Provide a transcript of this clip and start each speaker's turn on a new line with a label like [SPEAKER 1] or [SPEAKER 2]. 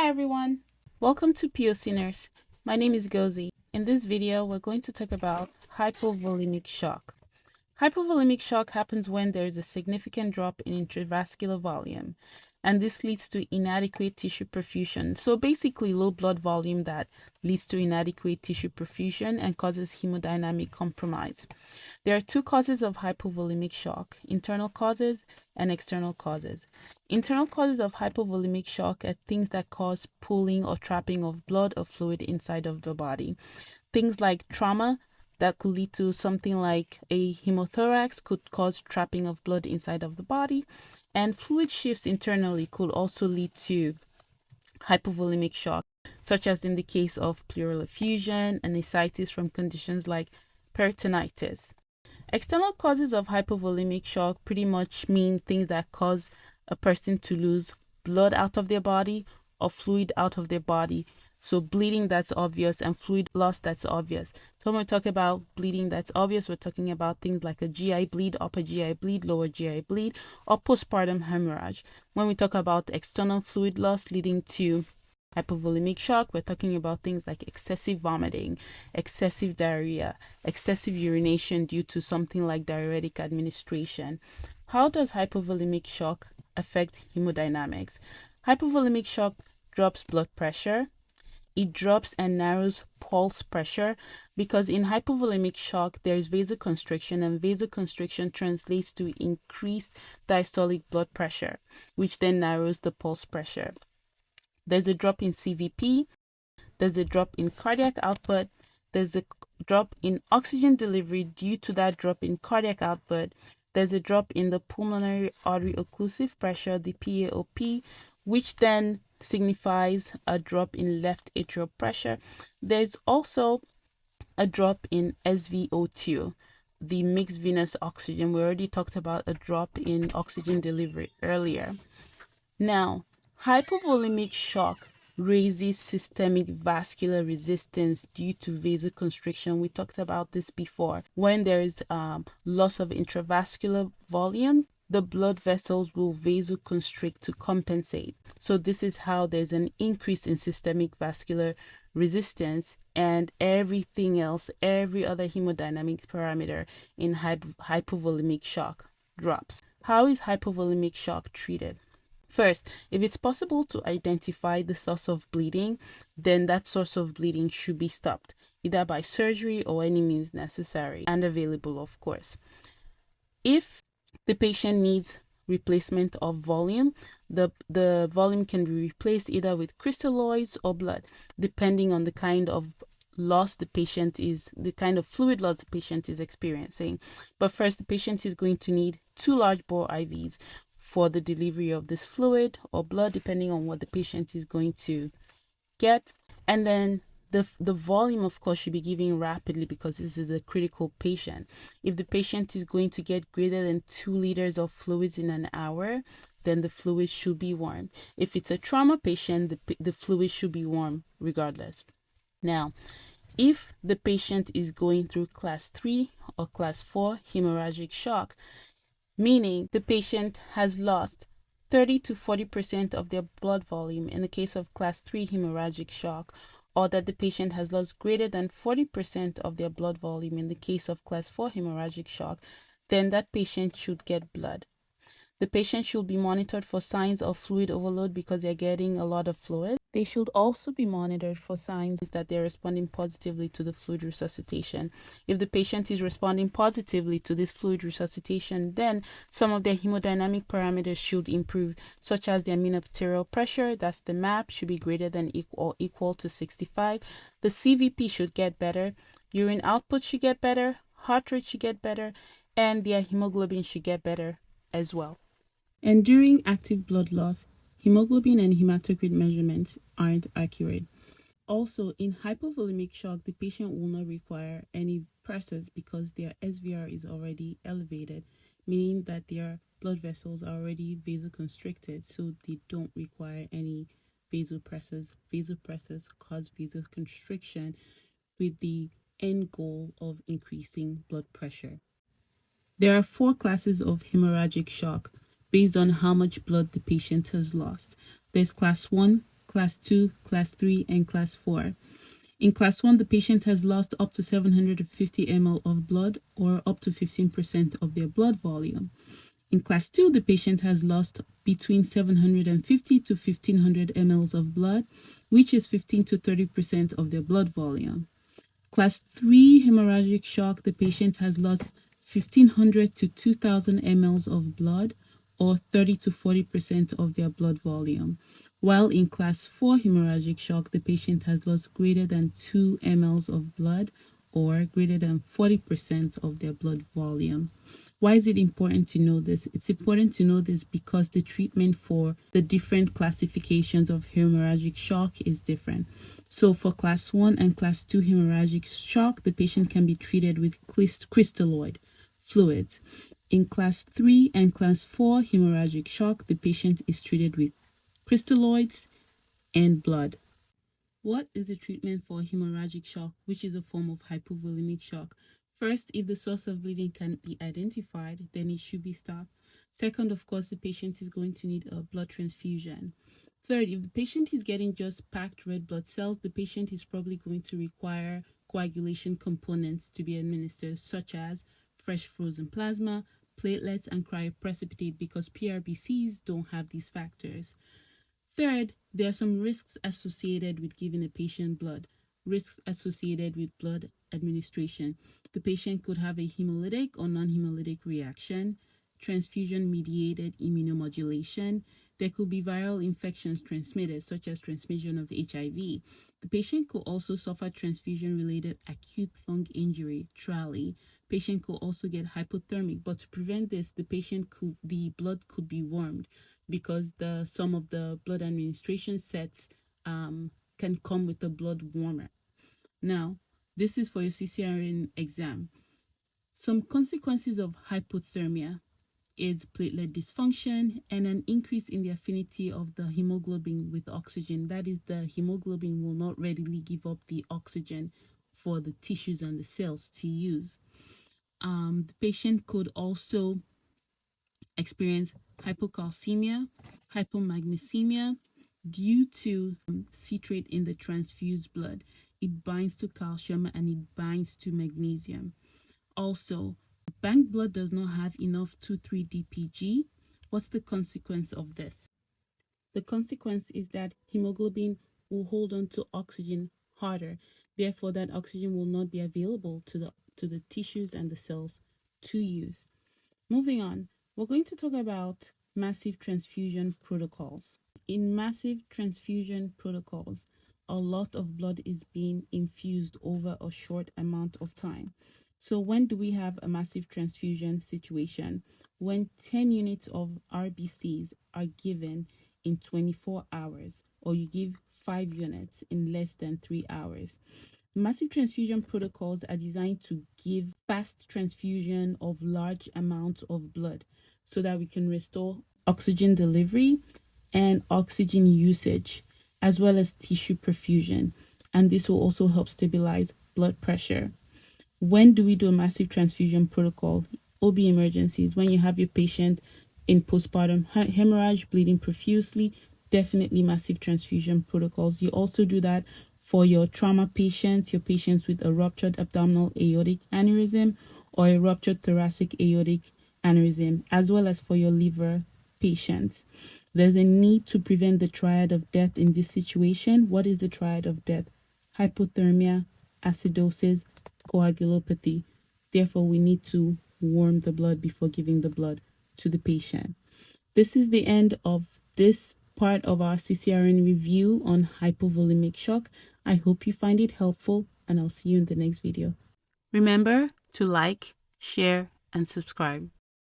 [SPEAKER 1] Hi everyone, welcome to POC Nurse. My name is Gozi. In this video, we're going to talk about hypovolemic shock. Hypovolemic shock happens when there is a significant drop in intravascular volume, and this leads to inadequate tissue perfusion. So basically low blood volume that leads to inadequate tissue perfusion and causes hemodynamic compromise. There are two causes of hypovolemic shock: internal causes and external causes. Internal causes of hypovolemic shock are things that cause pooling or trapping of blood or fluid inside of the body. Things like trauma that could lead to something like a hemothorax could cause trapping of blood inside of the body, and fluid shifts internally could also lead to hypovolemic shock, such as in the case of pleural effusion and ascites from conditions like peritonitis. External causes of hypovolemic shock pretty much mean things that cause a person to lose blood out of their body or fluid out of their body. So bleeding that's obvious and fluid loss that's obvious. So when we talk about bleeding that's obvious, we're talking about things like a GI bleed, upper GI bleed, lower GI bleed, or postpartum hemorrhage. When we talk about external fluid loss leading to hypovolemic shock, we're talking about things like excessive vomiting, excessive diarrhea, excessive urination due to something like diuretic administration. How does hypovolemic shock affect hemodynamics? Hypovolemic shock drops blood pressure. It drops and narrows pulse pressure, because in hypovolemic shock there is vasoconstriction, and vasoconstriction translates to increased diastolic blood pressure, which then narrows the pulse pressure. There's a drop in CVP, there's a drop in cardiac output, there's a drop in oxygen delivery due to that drop in cardiac output, there's a drop in the pulmonary artery occlusive pressure, the PAOP, which then signifies a drop in left atrial pressure. There's also a drop in SVO2, the mixed venous oxygen. We already talked about a drop in oxygen delivery earlier. Now, hypovolemic shock raises systemic vascular resistance due to vasoconstriction. We talked about this before. When there is loss of intravascular volume, the blood vessels will vasoconstrict to compensate. So this is how there's an increase in systemic vascular resistance, and everything else, every other hemodynamic parameter in hypovolemic shock drops. How is hypovolemic shock treated? First, if it's possible to identify the source of bleeding, then that source of bleeding should be stopped, either by surgery or any means necessary and available, of course. If the patient needs replacement of volume, the volume can be replaced either with crystalloids or blood, depending on the kind of loss the kind of fluid loss the patient is experiencing. But first, the patient is going to need 2 large bore IVs for the delivery of this fluid or blood, depending on what the patient is going to get. And then the volume, of course, should be given rapidly, because this is a critical patient. If the patient is going to get greater than 2 liters of fluids in an hour, then the fluid should be warm. If it's a trauma patient, the fluid should be warm regardless. Now, if the patient is going through class 3 or class 4 hemorrhagic shock, meaning the patient has lost 30 to 40% of their blood volume in the case of class 3 hemorrhagic shock, or that the patient has lost greater than 40% of their blood volume in the case of class 4 hemorrhagic shock, then that patient should get blood. The patient should be monitored for signs of fluid overload because they're getting a lot of fluid. They should also be monitored for signs that they're responding positively to the fluid resuscitation. If the patient is responding positively to this fluid resuscitation, then some of their hemodynamic parameters should improve, such as their mean arterial pressure, that's the MAP, should be greater than or equal to 65. The CVP should get better. Urine output should get better. Heart rate should get better. And their hemoglobin should get better as well. And during active blood loss, hemoglobin and hematocrit measurements aren't accurate. Also, in hypovolemic shock, the patient will not require any pressors because their SVR is already elevated, meaning that their blood vessels are already vasoconstricted, so they don't require any vasopressors. Vasopressors cause vasoconstriction with the end goal of increasing blood pressure. There are 4 classes of hemorrhagic shock based on how much blood the patient has lost. There's class 1, Class 2, Class 3, and Class 4. In Class 1, the patient has lost up to 750 ml of blood or up to 15% of their blood volume. In Class 2, the patient has lost between 750 to 1500 ml of blood, which is 15 to 30% of their blood volume. Class 3 hemorrhagic shock, the patient has lost 1500 to 2000 ml of blood or 30 to 40% of their blood volume. While in Class 4 hemorrhagic shock, the patient has lost greater than 2 ml of blood or greater than 40% of their blood volume. Why is it important to know this? It's important to know this because the treatment for the different classifications of hemorrhagic shock is different. So for Class 1 and Class 2 hemorrhagic shock, the patient can be treated with crystalloid fluids. In Class 3 and Class 4 hemorrhagic shock, the patient is treated with crystalloids and blood. What is the treatment for hemorrhagic shock, which is a form of hypovolemic shock? First, if the source of bleeding can be identified, then it should be stopped. Second, of course, the patient is going to need a blood transfusion. Third, if the patient is getting just packed red blood cells, the patient is probably going to require coagulation components to be administered, such as fresh frozen plasma, platelets, and cryoprecipitate, because PRBCs don't have these factors. Third, there are some risks associated with giving a patient blood. Risks associated with blood administration. The patient could have a hemolytic or non-hemolytic reaction, transfusion-mediated immunomodulation. There could be viral infections transmitted, such as transmission of HIV. The patient could also suffer transfusion-related acute lung injury, TRALI. Patient could also get hypothermic, but to prevent this, the blood could be warmed, because some of the blood administration sets can come with a blood warmer. Now, this is for your CCRN exam. Some consequences of hypothermia is platelet dysfunction and an increase in the affinity of the hemoglobin with oxygen. That is, the hemoglobin will not readily give up the oxygen for the tissues and the cells to use. The patient could also experience hypocalcemia, hypomagnesemia due to citrate in the transfused blood. It binds to calcium and it binds to magnesium. Also, bank blood does not have enough 2,3-DPG. What's the consequence of this? The consequence is that hemoglobin will hold on to oxygen harder. Therefore, that oxygen will not be available to the tissues and the cells to use. Moving on, we're going to talk about massive transfusion protocols. In massive transfusion protocols, a lot of blood is being infused over a short amount of time. So when do we have a massive transfusion situation? When 10 units of RBCs are given in 24 hours, or you give 5 units in less than 3 hours. Massive transfusion protocols are designed to give fast transfusion of large amounts of blood so that we can restore oxygen delivery and oxygen usage, as well as tissue perfusion. And this will also help stabilize blood pressure. When do we do a massive transfusion protocol? OB emergencies, when you have your patient in postpartum hemorrhage, bleeding profusely, definitely massive transfusion protocols. You also do that for your trauma patients, your patients with a ruptured abdominal aortic aneurysm or a ruptured thoracic aortic aneurysm, as well as for your liver patients. There's a need to prevent the triad of death in this situation. What is the triad of death? Hypothermia, acidosis, coagulopathy. Therefore, we need to warm the blood before giving the blood to the patient. This is the end of this part of our CCRN review on hypovolemic shock. I hope you find it helpful, and I'll see you in the next video. Remember to like, share, and subscribe.